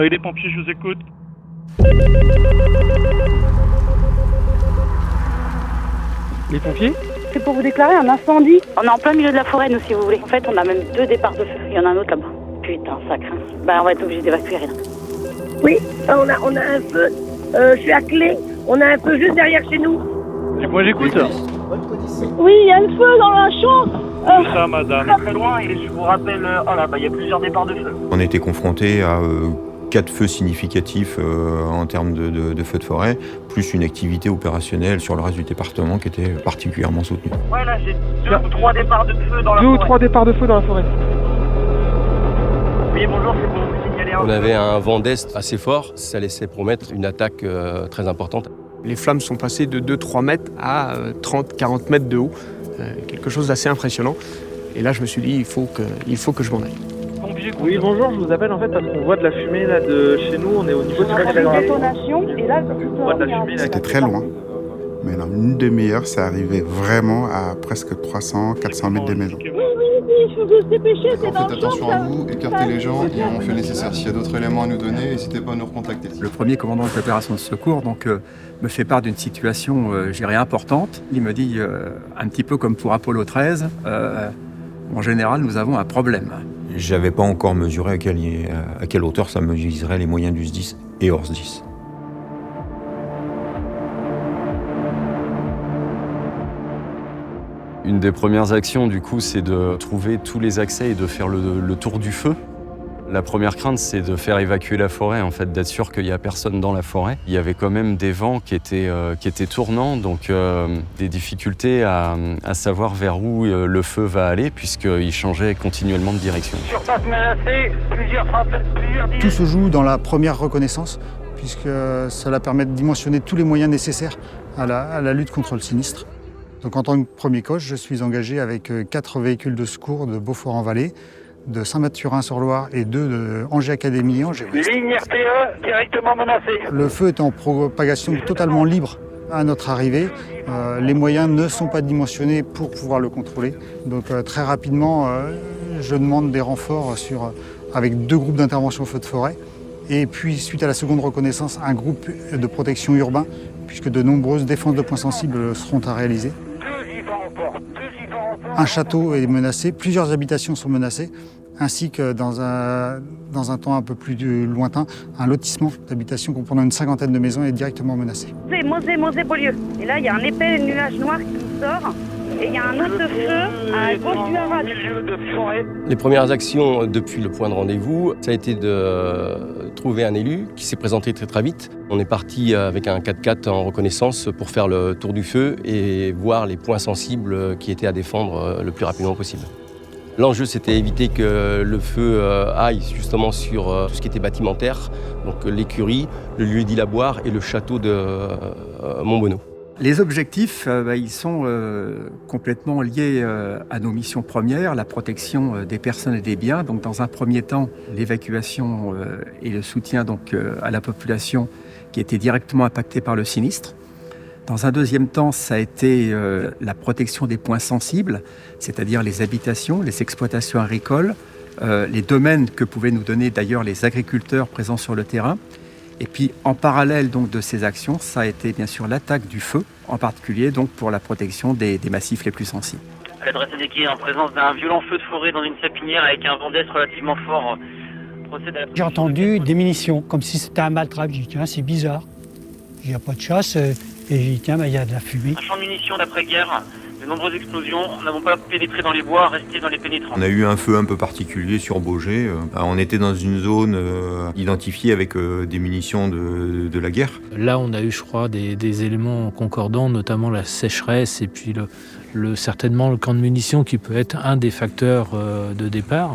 Les pompiers, je vous écoute. Les pompiers ? C'est pour vous déclarer un incendie. On est en plein milieu de la forêt, nous, si vous voulez. En fait, on a même 2 départs de feu. Il y en a un autre là-bas. Putain, ça craint. On va être obligé d'évacuer, là. Oui, on a un feu. Je suis à Clé. On a un feu juste derrière chez nous. Moi, j'écoute. Oui, il y a le feu dans la chambre. C'est ça, madame. Très loin, et je vous rappelle, il y a plusieurs départs de feu. On était confrontés à 4 feux significatifs en termes de feux de forêt, plus une activité opérationnelle sur le reste du département qui était particulièrement soutenue. Ouais, là, j'ai 2 ou 3 départs de feu dans la 2 forêt. ou 3 départs de feu dans la forêt. Oui, bonjour, c'est pour vous signaler un On feu. avait un vent d'est assez fort, ça laissait promettre une attaque très importante. Les flammes sont passées de 2-3 mètres à 30-40 mètres de haut. Quelque chose d'assez impressionnant. Et là, je me suis dit, il faut que je m'en aille. Oui, bonjour, je vous appelle en fait parce qu'on voit de la fumée là de chez nous, on est au niveau du On a une détonation et là, On voit de la fumée là. C'était très loin. Mais dans une demi-heure, ça arrivait vraiment à presque 300-400 mètres des maisons. il faut se dépêcher, c'est dans Faites attention à vous, écartez les gens et on fait le nécessaire. S'il y a d'autres éléments à nous donner, n'hésitez pas à nous recontacter. Le premier commandant de l'opération de secours me fait part d'une situation importante. Il me dit, un petit peu comme pour Apollo 13, en général, nous avons un problème. J'avais pas encore mesuré à quelle hauteur ça mesurerait les moyens du SDIS et hors SDIS. Une des premières actions, du coup, c'est de trouver tous les accès et de faire le tour du feu. La première crainte, c'est de faire évacuer la forêt, en fait, d'être sûr qu'il n'y a personne dans la forêt. Il y avait quand même des vents qui étaient tournants, donc des difficultés à savoir vers où le feu va aller, puisqu'il changeait continuellement de direction. Surface menacée, plusieurs dizaines. Tout se joue dans la première reconnaissance, puisque cela permet de dimensionner tous les moyens nécessaires à la lutte contre le sinistre. Donc en tant que premier coach, je suis engagé avec 4 véhicules de secours de Beaufort-en-Vallée, de Saint-Mathurin-sur-Loire et 2 de Angers Académie et Angers Ouest. Ligne RTE directement menacée. Le feu est en propagation totalement libre à notre arrivée. Les moyens ne sont pas dimensionnés pour pouvoir le contrôler. Donc très rapidement, je demande des renforts avec 2 groupes d'intervention feu de forêt. Et puis, suite à la seconde reconnaissance, un groupe de protection urbain, puisque de nombreuses défenses de points sensibles seront à réaliser. Un château est menacé, plusieurs habitations sont menacées, ainsi que dans un temps un peu plus lointain, un lotissement d'habitations comprenant une 50aine de maisons est directement menacé. Mosée-Beaulieu. Et là, il y a un épais nuage noir qui sort. Et il y a un autre feu à gauche du Haras. Les premières actions depuis le point de rendez-vous, ça a été de trouver un élu qui s'est présenté très très vite. On est parti avec un 4x4 en reconnaissance pour faire le tour du feu et voir les points sensibles qui étaient à défendre le plus rapidement possible. L'enjeu, c'était éviter que le feu aille justement sur tout ce qui était bâtimentaire, donc l'écurie, le lieu-dit Laboire et le château de Montbonneau. Les objectifs, ils sont complètement liés à nos missions premières, la protection des personnes et des biens. Donc, dans un premier temps, l'évacuation et le soutien à la population qui était directement impactée par le sinistre. Dans un deuxième temps, ça a été la protection des points sensibles, c'est-à-dire les habitations, les exploitations agricoles, les domaines que pouvaient nous donner d'ailleurs les agriculteurs présents sur le terrain. Et puis, en parallèle donc, de ces actions, ça a été bien sûr l'attaque du feu, en particulier donc, pour la protection des massifs les plus sensibles. L'adresse indiquée en présence d'un violent feu de forêt dans une sapinière avec un vent d'est relativement fort. J'ai entendu des munitions, comme si c'était un maltrape. J'ai dit, tiens, c'est bizarre. Il n'y a pas de chasse. Et j'ai dit, tiens, il y a de la fumée. Un champ de munitions d'après-guerre, de nombreuses explosions. Nous n'avons pas pénétré dans les bois, resté dans les pénétrants. On a eu un feu un peu particulier sur Baugé. On était dans une zone identifiée avec des munitions de la guerre. Là, on a eu, je crois, des éléments concordants, notamment la sécheresse et puis certainement le camp de munitions qui peut être un des facteurs de départ.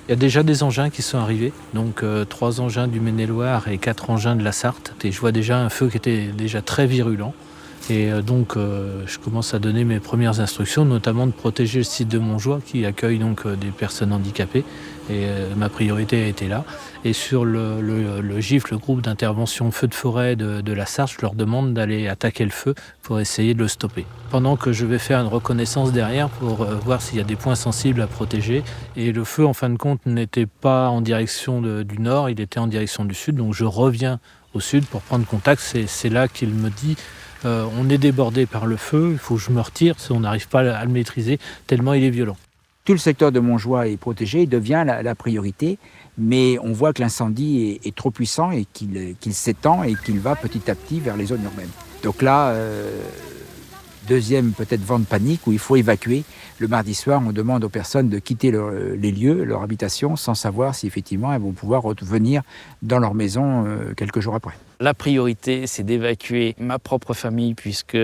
Il y a déjà des engins qui sont arrivés, donc 3 engins du Maine-et-Loire et 4 engins de la Sarthe. Et je vois déjà un feu qui était déjà très virulent. Et donc je commence à donner mes premières instructions, notamment de protéger le site de Montjoie qui accueille donc des personnes handicapées. Et ma priorité a été là. Et sur le GIF, le groupe d'intervention feu de forêt de la Sarthe, je leur demande d'aller attaquer le feu pour essayer de le stopper. Pendant que je vais faire une reconnaissance derrière pour voir s'il y a des points sensibles à protéger. Et le feu, en fin de compte, n'était pas en direction du nord, il était en direction du sud. Donc je reviens au sud pour prendre contact. C'est là qu'il me dit on est débordé par le feu, il faut que je me retire, on n'arrive pas à le maîtriser tellement il est violent. Tout le secteur de Montjoie est protégé, il devient la priorité, mais on voit que l'incendie est trop puissant et qu'il s'étend et qu'il va petit à petit vers les zones urbaines. Donc là, deuxième peut-être vent de panique où il faut évacuer. Le mardi soir, on demande aux personnes de quitter les lieux, leur habitation, sans savoir si effectivement elles vont pouvoir revenir dans leur maison quelques jours après. La priorité, c'est d'évacuer ma propre famille puisque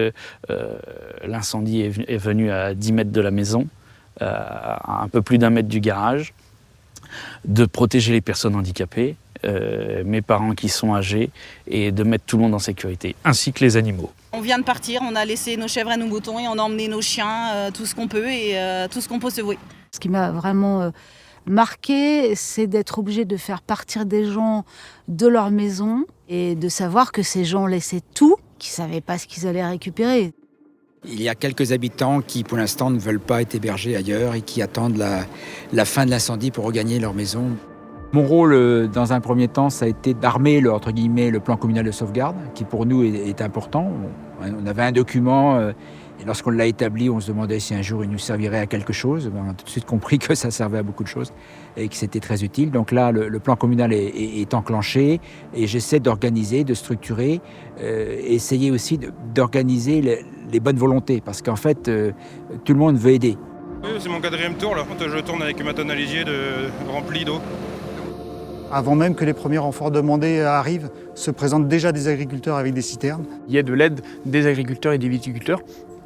l'incendie est venu à 10 mètres de la maison. À un peu plus d'1 mètre du garage, de protéger les personnes handicapées, mes parents qui sont âgés, et de mettre tout le monde en sécurité, ainsi que les animaux. On vient de partir, on a laissé nos chèvres et nos moutons et on a emmené nos chiens, tout ce qu'on peut et tout ce qu'on peut se vouer. Ce qui m'a vraiment marqué, c'est d'être obligé de faire partir des gens de leur maison et de savoir que ces gens laissaient tout, qu'ils ne savaient pas ce qu'ils allaient récupérer. Il y a quelques habitants qui, pour l'instant, ne veulent pas être hébergés ailleurs et qui attendent la fin de l'incendie pour regagner leur maison. Mon rôle, dans un premier temps, ça a été d'armer entre guillemets, le plan communal de sauvegarde, qui pour nous est important. On avait un document, et lorsqu'on l'a établi, on se demandait si un jour il nous servirait à quelque chose. On a tout de suite compris que ça servait à beaucoup de choses et que c'était très utile. Donc là, le plan communal est enclenché et j'essaie d'organiser, de structurer, essayer aussi d'organiser les bonnes volontés, parce qu'en fait, tout le monde veut aider. Oui, c'est mon 4e tour, là. Je tourne avec ma tonne à lisier remplie d'eau. Avant même que les premiers renforts demandés arrivent, se présentent déjà des agriculteurs avec des citernes. Il y a de l'aide des agriculteurs et des viticulteurs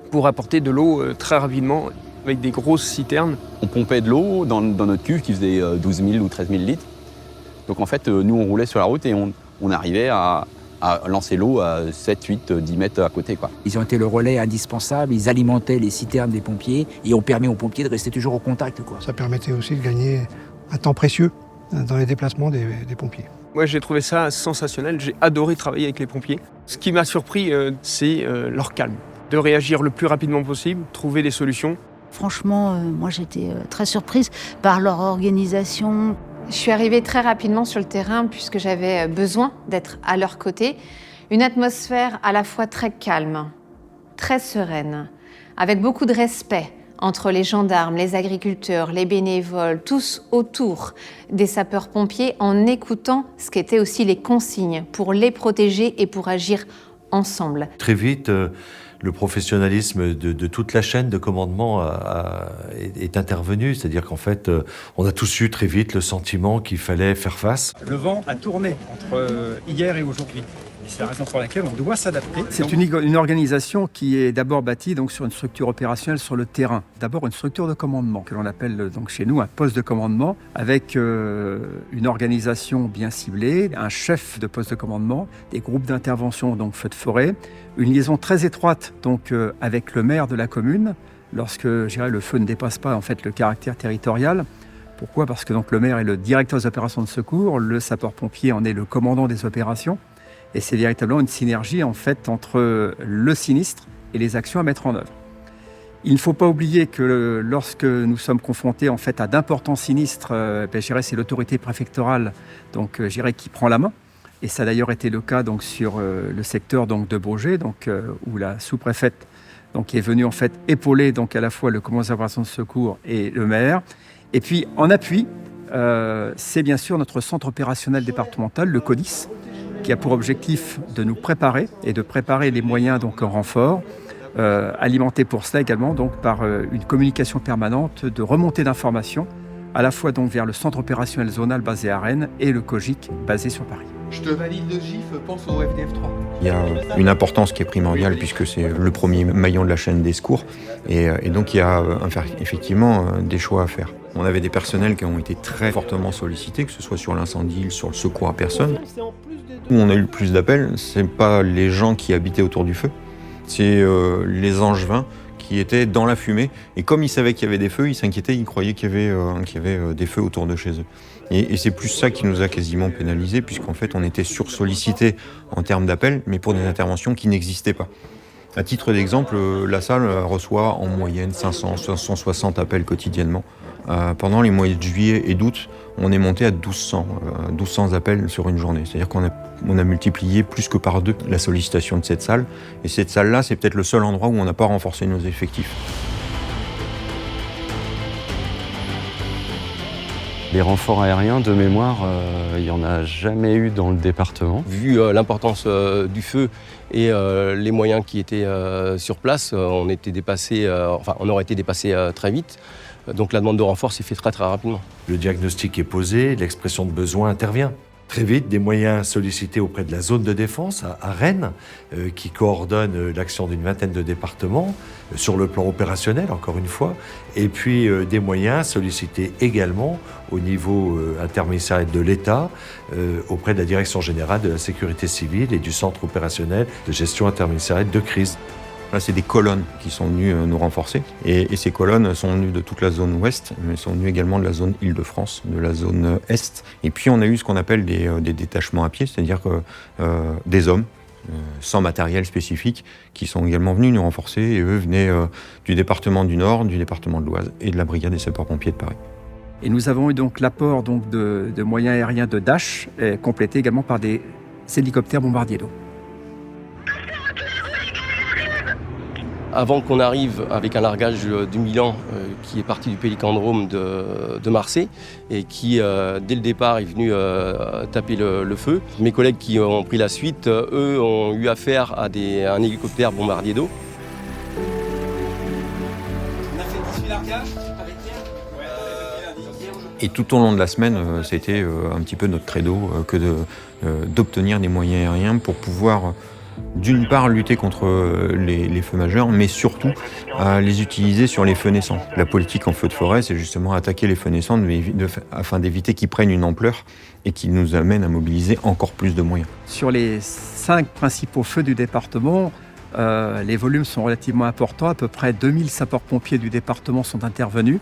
pour apporter de l'eau très rapidement avec des grosses citernes. On pompait de l'eau dans notre cuve qui faisait 12 000 ou 13 000 litres. Donc en fait, nous, on roulait sur la route et on arrivait à lancer l'eau à 7, 8, 10 mètres à côté, quoi. Ils ont été le relais indispensable, ils alimentaient les citernes des pompiers et ont permis aux pompiers de rester toujours au contact, quoi. Ça permettait aussi de gagner un temps précieux dans les déplacements des pompiers. Moi, j'ai trouvé ça sensationnel, j'ai adoré travailler avec les pompiers. Ce qui m'a surpris, c'est leur calme, de réagir le plus rapidement possible, trouver des solutions. Franchement, moi j'étais très surprise par leur organisation. Je suis arrivée très rapidement sur le terrain puisque j'avais besoin d'être à leur côté. Une atmosphère à la fois très calme, très sereine, avec beaucoup de respect entre les gendarmes, les agriculteurs, les bénévoles, tous autour des sapeurs-pompiers, en écoutant ce qu'étaient aussi les consignes pour les protéger et pour agir ensemble. Très vite, le professionnalisme de toute la chaîne de commandement est intervenu. C'est-à-dire qu'en fait, on a tous eu très vite le sentiment qu'il fallait faire face. Le vent a tourné entre hier et aujourd'hui. C'est la raison pour laquelle on doit s'adapter. C'est une organisation qui est d'abord bâtie donc, sur une structure opérationnelle sur le terrain. D'abord une structure de commandement, que l'on appelle donc, chez nous un poste de commandement, avec une organisation bien ciblée, un chef de poste de commandement, des groupes d'intervention, donc feux de forêt, une liaison très étroite donc, avec le maire de la commune, lorsque je dirais, le feu ne dépasse pas en fait, le caractère territorial. Pourquoi ? Parce que donc, le maire est le directeur des opérations de secours, le sapeur-pompier en est le commandant des opérations. Et c'est véritablement une synergie en fait entre le sinistre et les actions à mettre en œuvre. Il ne faut pas oublier que lorsque nous sommes confrontés en fait à d'importants sinistres, c'est l'autorité préfectorale donc qui prend la main. Et ça a d'ailleurs été le cas donc sur le secteur donc de Baugé, donc où la sous-préfète donc est venue en fait épauler donc à la fois le commandant des opérations de secours et le maire. Et puis en appui, c'est bien sûr notre centre opérationnel départemental, le CODIS, qui a pour objectif de nous préparer et de préparer les moyens donc en renfort, alimenté pour cela également donc par une communication permanente de remontée d'informations, à la fois donc vers le centre opérationnel zonal basé à Rennes et le COGIC basé sur Paris. Je te valide le GIF, pense au FDF3. Il y a une importance qui est primordiale puisque c'est le premier maillon de la chaîne des secours et donc il y a effectivement des choix à faire. On avait des personnels qui ont été très fortement sollicités, que ce soit sur l'incendie, sur le secours à personne. Où on a eu le plus d'appels, c'est pas les gens qui habitaient autour du feu, C'est les Angevins qui étaient dans la fumée. Et comme ils savaient qu'il y avait des feux, ils s'inquiétaient, ils croyaient qu'il y avait des feux autour de chez eux. Et c'est plus ça qui nous a quasiment pénalisés, puisqu'en fait, on était sursollicités en termes d'appels, mais pour des interventions qui n'existaient pas. À titre d'exemple, la salle reçoit en moyenne 500-560 appels quotidiennement. Pendant les mois de juillet et d'août, on est monté à 1200 appels sur une journée. C'est-à-dire qu'on a multiplié plus que par 2 la sollicitation de cette salle. Et cette salle-là, c'est peut-être le seul endroit où on n'a pas renforcé nos effectifs. Les renforts aériens, de mémoire, il n'y en a jamais eu dans le département. Vu l'importance du feu et les moyens qui étaient sur place, on aurait été dépassé très vite. Donc la demande de renfort s'est faite très très rapidement. Le diagnostic est posé, l'expression de besoin intervient. Très vite, des moyens sollicités auprès de la zone de défense à Rennes, qui coordonne l'action d'une vingtaine de départements, sur le plan opérationnel, encore une fois, et puis des moyens sollicités également au niveau interministériel de l'État, auprès de la Direction générale de la sécurité civile et du Centre opérationnel de gestion interministérielle de crise. Là, c'est des colonnes qui sont venues nous renforcer. Et ces colonnes sont venues de toute la zone ouest, mais sont venues également de la zone Île-de-France, de la zone est. Et puis, on a eu ce qu'on appelle des détachements à pied, c'est-à-dire que des hommes sans matériel spécifique qui sont également venus nous renforcer. Et eux venaient du département du Nord, du département de l'Oise et de la brigade des sapeurs-pompiers de Paris. Et nous avons eu donc l'apport de moyens aériens de Dash, complété également par des hélicoptères bombardiers d'eau. Avant qu'on arrive avec un largage du Milan qui est parti du Pélicandrome de Marseille et qui, dès le départ, est venu taper le feu. Mes collègues qui ont pris la suite, eux, ont eu affaire à un hélicoptère bombardier d'eau. On a fait 18 largages avec Et tout au long de la semaine, c'était un petit peu notre credo que d'obtenir des moyens aériens pour pouvoir d'une part lutter contre les feux majeurs, mais surtout les utiliser sur les feux naissants. La politique en feu de forêt, c'est justement attaquer les feux naissants afin d'éviter qu'ils prennent une ampleur et qu'ils nous amènent à mobiliser encore plus de moyens. Sur les 5 principaux feux du département, les volumes sont relativement importants. À peu près 2000 sapeurs-pompiers du département sont intervenus.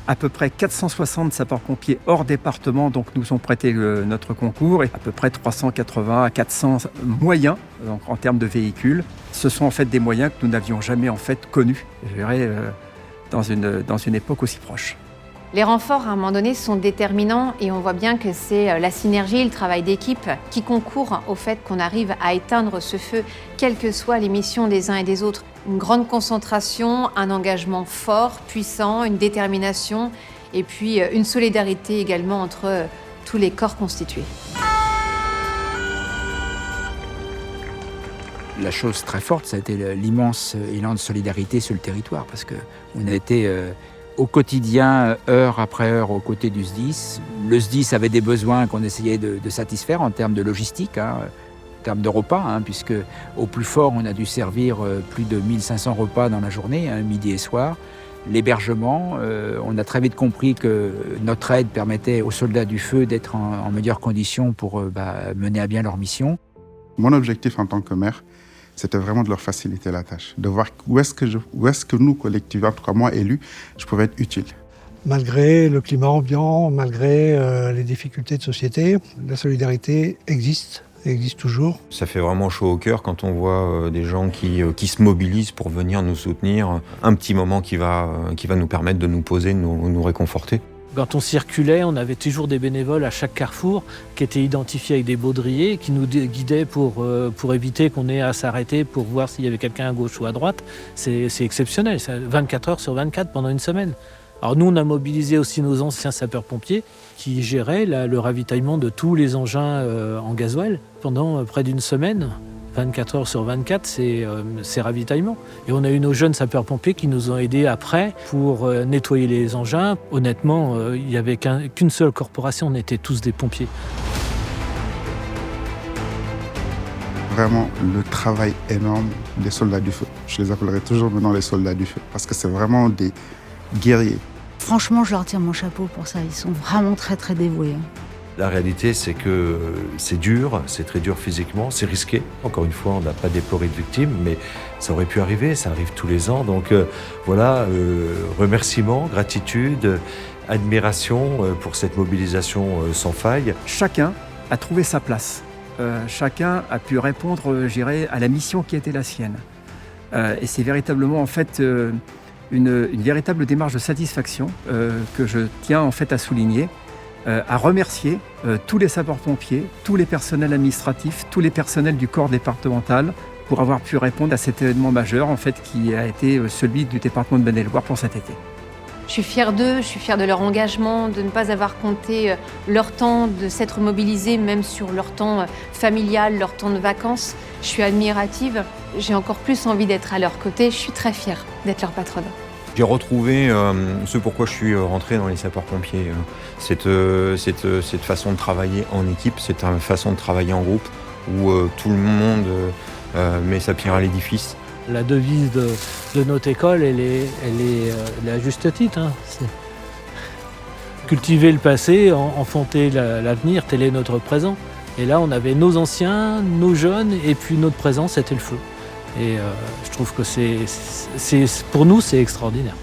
À peu près 460 sapeurs-pompiers hors département donc, nous ont prêté notre concours et à peu près 380 à 400 moyens donc, en termes de véhicules. Ce sont en fait des moyens que nous n'avions jamais en fait connus, je dirais, dans une époque aussi proche. Les renforts, à un moment donné, sont déterminants et on voit bien que c'est la synergie, le travail d'équipe qui concourt au fait qu'on arrive à éteindre ce feu, quelles que soient les missions des uns et des autres. Une grande concentration, un engagement fort, puissant, une détermination et puis une solidarité également entre tous les corps constitués. La chose très forte, ça a été l'immense élan de solidarité sur le territoire parce qu'on a été au quotidien, heure après heure, aux côtés du SDIS. Le SDIS avait des besoins qu'on essayait de satisfaire en termes de logistique, en termes de repas, puisque au plus fort, on a dû servir plus de 1500 repas dans la journée, midi et soir. L'hébergement, on a très vite compris que notre aide permettait aux soldats du feu d'être en meilleures conditions pour mener à bien leur mission. Mon objectif en tant que maire, c'était vraiment de leur faciliter la tâche, de voir où est-ce que nous, collectivement, en tout cas moi, élu, je pouvais être utile. Malgré le climat ambiant, malgré les difficultés de société, la solidarité existe toujours. Ça fait vraiment chaud au cœur quand on voit des gens qui se mobilisent pour venir nous soutenir. Un petit moment qui va nous permettre de nous poser, de nous réconforter. Quand on circulait, on avait toujours des bénévoles à chaque carrefour qui étaient identifiés avec des baudriers, qui nous guidaient pour éviter qu'on ait à s'arrêter pour voir s'il y avait quelqu'un à gauche ou à droite. C'est exceptionnel, 24 heures sur 24 pendant une semaine. Alors nous, on a mobilisé aussi nos anciens sapeurs-pompiers qui géraient le ravitaillement de tous les engins en gasoil pendant près d'une semaine. 24 heures sur 24, c'est ravitaillement. Et on a eu nos jeunes sapeurs-pompiers qui nous ont aidés après pour nettoyer les engins. Honnêtement, il n'y avait qu'une seule corporation, on était tous des pompiers. Vraiment, le travail énorme des soldats du feu. Je les appellerai toujours maintenant les soldats du feu, parce que c'est vraiment des guerriers. Franchement, je leur tire mon chapeau pour ça. Ils sont vraiment très, très dévoués. La réalité, c'est que c'est dur, c'est très dur physiquement, c'est risqué. Encore une fois, on n'a pas déploré de victimes, mais ça aurait pu arriver, ça arrive tous les ans. Donc voilà, remerciements, gratitude, admiration pour cette mobilisation sans faille. Chacun a trouvé sa place. Chacun a pu répondre, je dirais, à la mission qui était la sienne. Et c'est véritablement en fait une véritable démarche de satisfaction que je tiens en fait à souligner. À remercier tous les sapeurs-pompiers, tous les personnels administratifs, tous les personnels du corps départemental pour avoir pu répondre à cet événement majeur en fait, qui a été celui du département de Maine-et-Loire pour cet été. Je suis fière d'eux, je suis fière de leur engagement, de ne pas avoir compté leur temps, de s'être mobilisés même sur leur temps familial, leur temps de vacances. Je suis admirative, j'ai encore plus envie d'être à leur côté, je suis très fière d'être leur patronne. J'ai retrouvé ce pourquoi je suis rentré dans les sapeurs-pompiers. Cette façon de travailler en équipe, cette façon de travailler en groupe où tout le monde met sa pierre à l'édifice. La devise de notre école, elle est à juste titre. Hein. Cultiver le passé, enfanter l'avenir, tel est notre présent. Et là, on avait nos anciens, nos jeunes, et puis notre présent, c'était le feu. Et je trouve que pour nous, c'est extraordinaire.